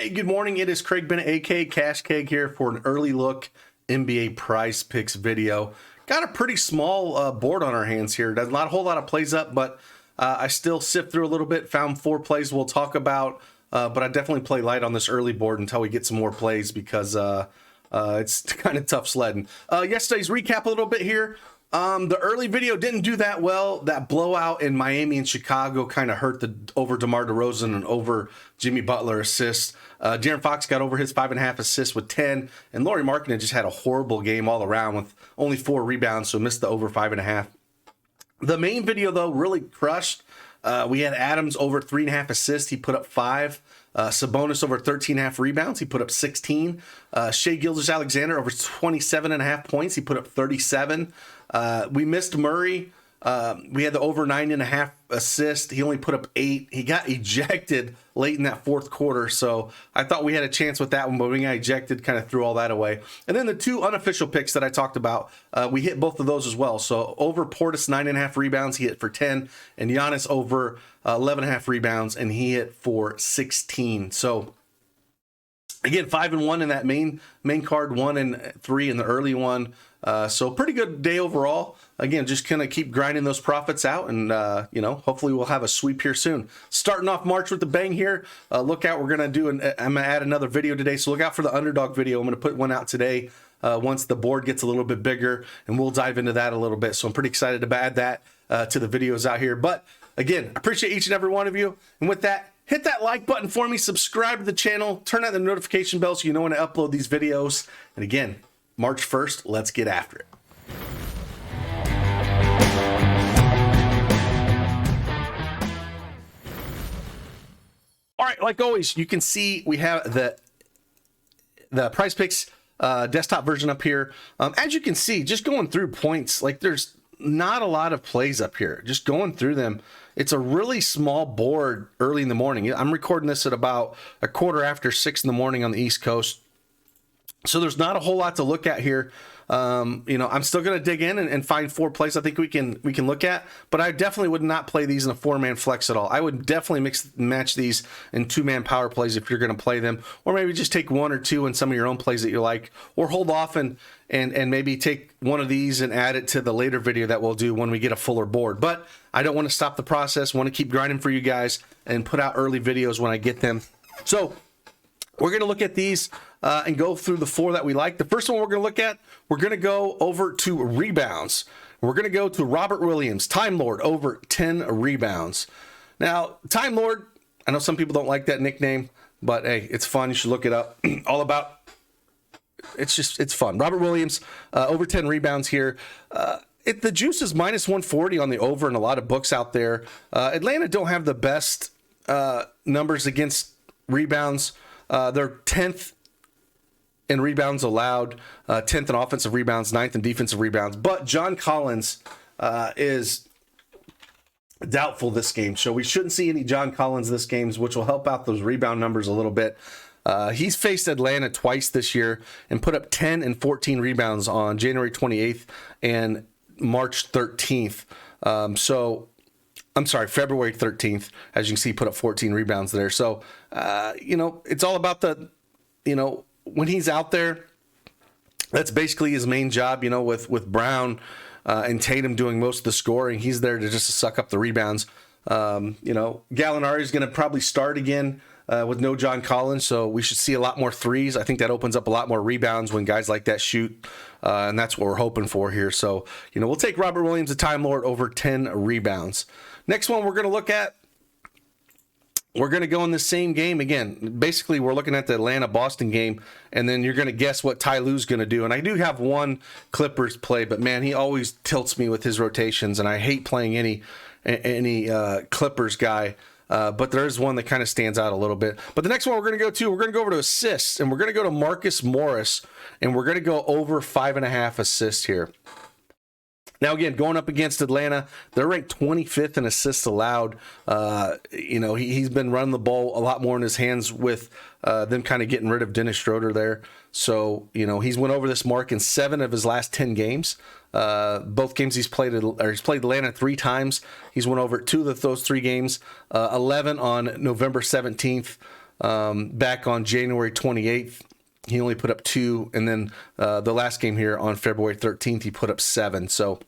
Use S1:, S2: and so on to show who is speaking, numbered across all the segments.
S1: Hey, good morning. It is Craig Bennett, aka Cash Keg, here for an early look NBA Prize Picks video. Got a pretty small board on our hands here. There's not a whole lot of plays up, but I still sift through a little bit. Found 4 plays we'll talk about, but I definitely play light on this early board until we get some more plays because it's kind of tough sledding. Yesterday's recap a little bit here. The early video didn't do that well. That blowout in Miami and Chicago kind of hurt the over DeMar DeRozan and over Jimmy Butler assists. De'Aaron Fox got over his 5.5 assists with 10, and Lauri Markkanen just had a horrible game all around with only 4 rebounds, so missed the over 5.5. The main video though really crushed. We had Adams over 3.5 assists. He put up 5. Sabonis over 13.5 rebounds. He put up 16. Shai Gilgeous-Alexander over 27.5 points. He put up 37. We missed Murray. We had the over 9.5 assists. He only put up 8. He got ejected late in that fourth quarter, so I thought we had a chance with that one, but we got ejected, kind of threw all that away. And then the 2 unofficial picks that I talked about, we hit both of those as well. So over Portis 9.5 rebounds, he hit for 10, and Giannis over 11.5 rebounds, and he hit for 16. So again, 5-1 in that main card, 1-3 in the early one. So pretty good day overall. Again, just kind of keep grinding those profits out, and hopefully we'll have a sweep here soon. Starting off March with the bang here. Look out, we're gonna I'm gonna add another video today, so look out for the underdog video. I'm gonna put one out today once the board gets a little bit bigger, and we'll dive into that a little bit. So I'm pretty excited to add that to the videos out here. But again, I appreciate each and every one of you, and with that, hit that like button for me, subscribe to the channel, turn on the notification bell so you know when I upload these videos. And again, March 1st, let's get after it. All right, like always, you can see we have the Prizepicks desktop version up here. As you can see, just going through points, like there's not a lot of plays up here. Just going through them, it's a really small board early in the morning. I'm recording this at about 6:15 in the morning on the East Coast. So there's not a whole lot to look at here. I'm still going to dig in and find 4 plays I think we can look at, but I definitely would not play these in a 4-man flex at all. I would definitely match these in 2-man power plays if you're going to play them, or maybe just take 1 or 2 in some of your own plays that you like, or hold off and maybe take one of these and add it to the later video that we'll do when we get a fuller board. But I don't want to stop the process. Want to keep grinding for you guys and put out early videos when I get them. So we're going to look at these and go through the 4 that we like. The first one we're going to look at, we're going to go over to rebounds. We're going to go to Robert Williams, Time Lord, over 10 rebounds. Now, Time Lord, I know some people don't like that nickname, but hey, it's fun. You should look it up. It's fun. Robert Williams, over 10 rebounds here. The juice is -140 on the over in a lot of books out there. Atlanta don't have the best numbers against rebounds. They're 10th in rebounds allowed, 10th in offensive rebounds, 9th in defensive rebounds. But John Collins is doubtful this game, so we shouldn't see any John Collins this game, which will help out those rebound numbers a little bit. He's faced Atlanta twice this year and put up 10 and 14 rebounds on January 28th and March 13th. February 13th, as you can see, put up 14 rebounds there. So, it's all about when he's out there, that's basically his main job, with Brown and Tatum doing most of the scoring. He's there to just suck up the rebounds. Gallinari is going to probably start again with no John Collins, so we should see a lot more threes. I think that opens up a lot more rebounds when guys like that shoot, and that's what we're hoping for here. So, we'll take Robert Williams, the Time Lord, over 10 rebounds. Next one we're going to look at, we're going to go in the same game again. Basically, we're looking at the Atlanta-Boston game, and then you're going to guess what Ty Lue's going to do. And I do have one Clippers play, but man, he always tilts me with his rotations, and I hate playing any Clippers guy. But there is one that kind of stands out a little bit. But the next one we're going to go over to assists, and we're going to go to Marcus Morris, and we're going to go over 5.5 assists here. Now, again, going up against Atlanta, they're ranked 25th in assists allowed. He's been running the ball a lot more in his hands with them kind of getting rid of Dennis Schroeder there. So, he's went over this mark in 7 of his last 10 games. Both games he's played Atlanta 3 times. He's won over 2 of those 3 games. 11 on November 17th. back on January 28th. He only put up 2, and then the last game here on February 13th, he put up 7. So,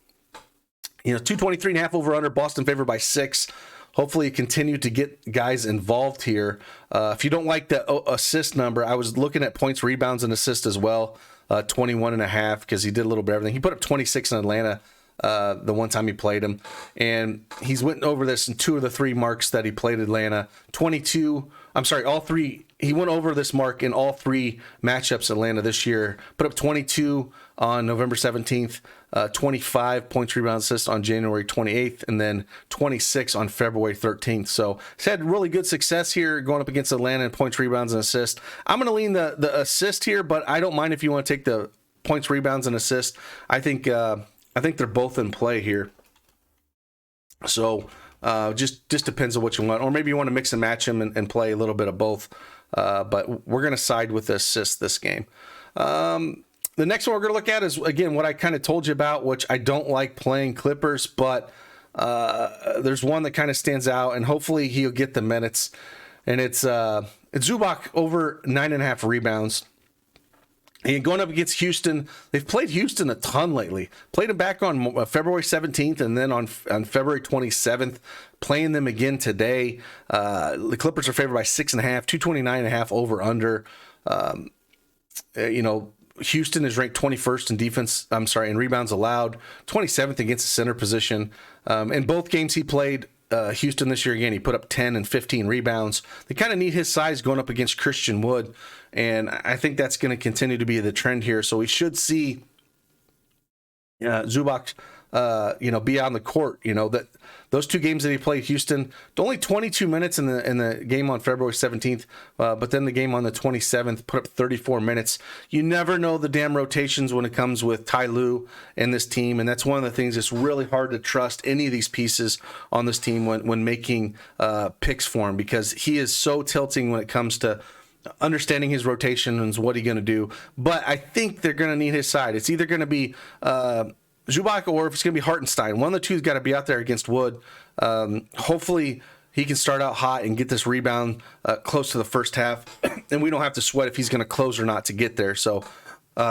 S1: 223.5 over under. Boston favored by 6. Hopefully, it continued to get guys involved here. If you don't like the assist number, I was looking at points, rebounds, and assists as well. 21.5 because he did a little bit of everything. He put up 26 in Atlanta the one time he played him, and he's went over this in 2 of the 3 marks that he played Atlanta. All 3. He went over this mark in all 3 matchups Atlanta this year. Put up 22 on November 17th, 25 points, rebounds, assists on January 28th, and then 26 on February 13th. So he's had really good success here going up against Atlanta in points, rebounds, and assists. I'm going to lean the assist here, but I don't mind if you want to take the points, rebounds, and assists. I think they're both in play here. So just depends on what you want, or maybe you want to mix and match them and play a little bit of both. But we're going to side with the assist this game. The next one we're going to look at is, again, what I kind of told you about, which I don't like playing Clippers, but there's one that kind of stands out, and hopefully he'll get the minutes. And it's Zubac over 9.5 rebounds. And going up against Houston, they've played Houston a ton lately. Played them back on February 17th and then on February 27th. Playing them again today. The Clippers are favored by 6.5, 229.5 over under. Houston is ranked 21st in rebounds allowed, 27th against the center position. In both games he played, Houston this year, again, he put up 10 and 15 rebounds. They kind of need his size going up against Christian Wood, and I think that's going to continue to be the trend here. So we should see Zubac, be on the court. That those 2 games that he played Houston, only 22 minutes in the game on February 17th, but then the game on the 27th put up 34 minutes. You never know the damn rotations when it comes with Ty Lue and this team, and that's one of the things that's really hard to trust any of these pieces on this team when making picks for him, because he is so tilting when it comes to understanding his rotation and what he's going to do. But I think they're going to need his side. It's either going to be Zubac or if it's going to be Hartenstein. One of the two's got to be out there against Wood. Hopefully he can start out hot and get this rebound close to the first half, and we don't have to sweat if he's going to close or not to get there. So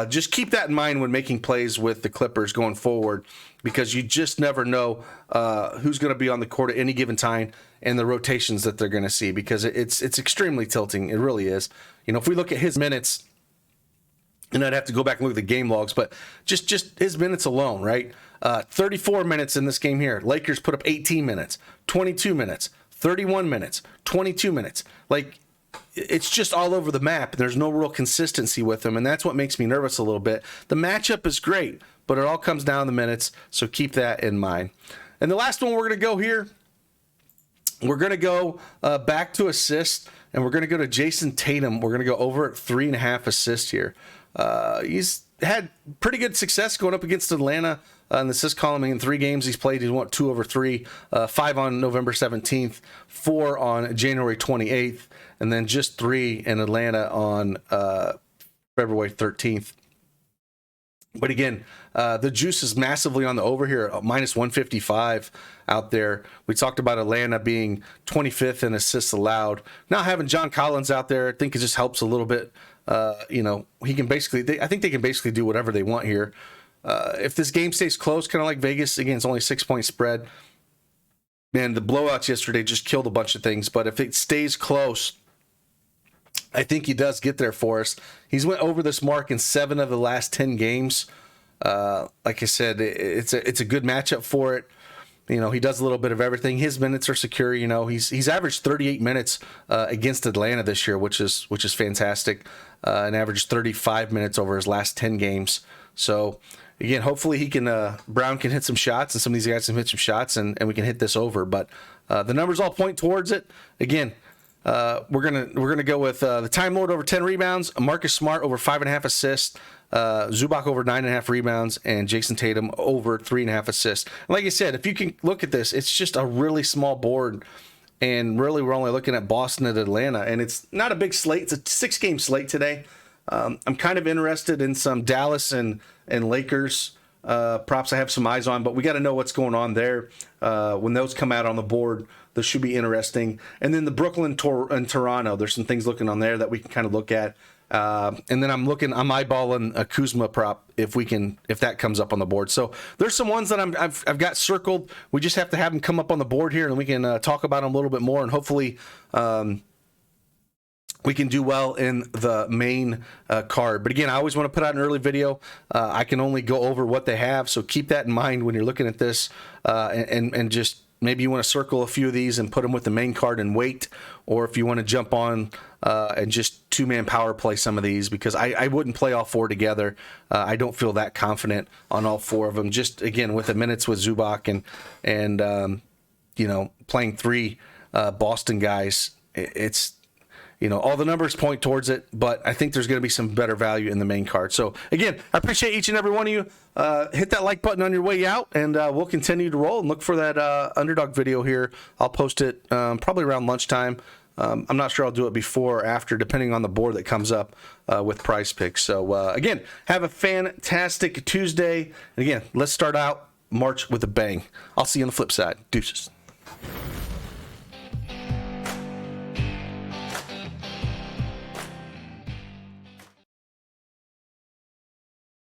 S1: just keep that in mind when making plays with the Clippers going forward, because you just never know who's going to be on the court at any given time and the rotations that they're going to see, because it's extremely tilting. It really is. If we look at his minutes, and I'd have to go back and look at the game logs, but just his minutes alone, right? 34 minutes in this game here. Lakers put up 18 minutes, 22 minutes, 31 minutes, 22 minutes. Like, it's just all over the map. There's no real consistency with him, and that's what makes me nervous a little bit. The matchup is great, but it all comes down to the minutes, so keep that in mind. And the last one we're going to go here, we're going to go back to assists, and we're going to go to Jason Tatum. We're going to go over at 3.5 assists here. He's had pretty good success going up against Atlanta in the assist column. In 3 games he's played, he's won 2 over 3, 5 on November 17th, 4 on January 28th, and then just 3 in Atlanta on February 13th. But again, the juice is massively on the over here, minus 155 out there. We talked about Atlanta being 25th in assists allowed. Now having John Collins out there, I think it just helps a little bit. He can basically, I think they can basically do whatever they want here. If this game stays close, kind of like Vegas, again, it's only a 6-point spread. Man, the blowouts yesterday just killed a bunch of things. But if it stays close, I think he does get there for us. He's went over this mark in 7 of the last 10 games. Like I said, it's a good matchup for it. He does a little bit of everything. His minutes are secure. He's averaged 38 minutes against Atlanta this year, which is fantastic. And averaged 35 minutes over his last 10 games. So again, hopefully Brown can hit some shots, and some of these guys can hit some shots, and we can hit this over. But the numbers all point towards it. Again, we're gonna go with the Time Lord over 10 rebounds, Marcus Smart over 5.5 assists, Zubac over 9.5 rebounds, and Jason Tatum over 3.5 assists. And like I said, if you can look at this, it's just a really small board, and really we're only looking at Boston and Atlanta, and it's not a big slate. It's a 6-game slate today. I'm kind of interested in some Dallas and Lakers props I have some eyes on, but we got to know what's going on there. When those come out on the board, those should be interesting. And then the Brooklyn and Toronto, there's some things looking on there that we can kind of look at. And then I'm eyeballing a Kuzma prop if that comes up on the board. So there's some ones that I've got circled. We just have to have them come up on the board here, and we can talk about them a little bit more, and hopefully we can do well in the main card. But again, I always want to put out an early video. I can only go over what they have, so keep that in mind when you're looking at this, and just maybe you want to circle a few of these and put them with the main card and wait, or if you want to jump on and just two-man power play some of these, because I wouldn't play all four together. I don't feel that confident on all four of them. Just, again, with the minutes with Zubac and you know, playing three Boston guys, it's, you know, all the numbers point towards it, but I think there's going to be some better value in the main card. So, again, I appreciate each and every one of you. Hit that like button on your way out, and we'll continue to roll and look for that underdog video here. I'll post it probably around lunchtime. I'm not sure I'll do it before or after, depending on the board that comes up with Prizepicks. So, again, have a fantastic Tuesday. And, again, let's start out March with a bang. I'll see you on the flip side. Deuces.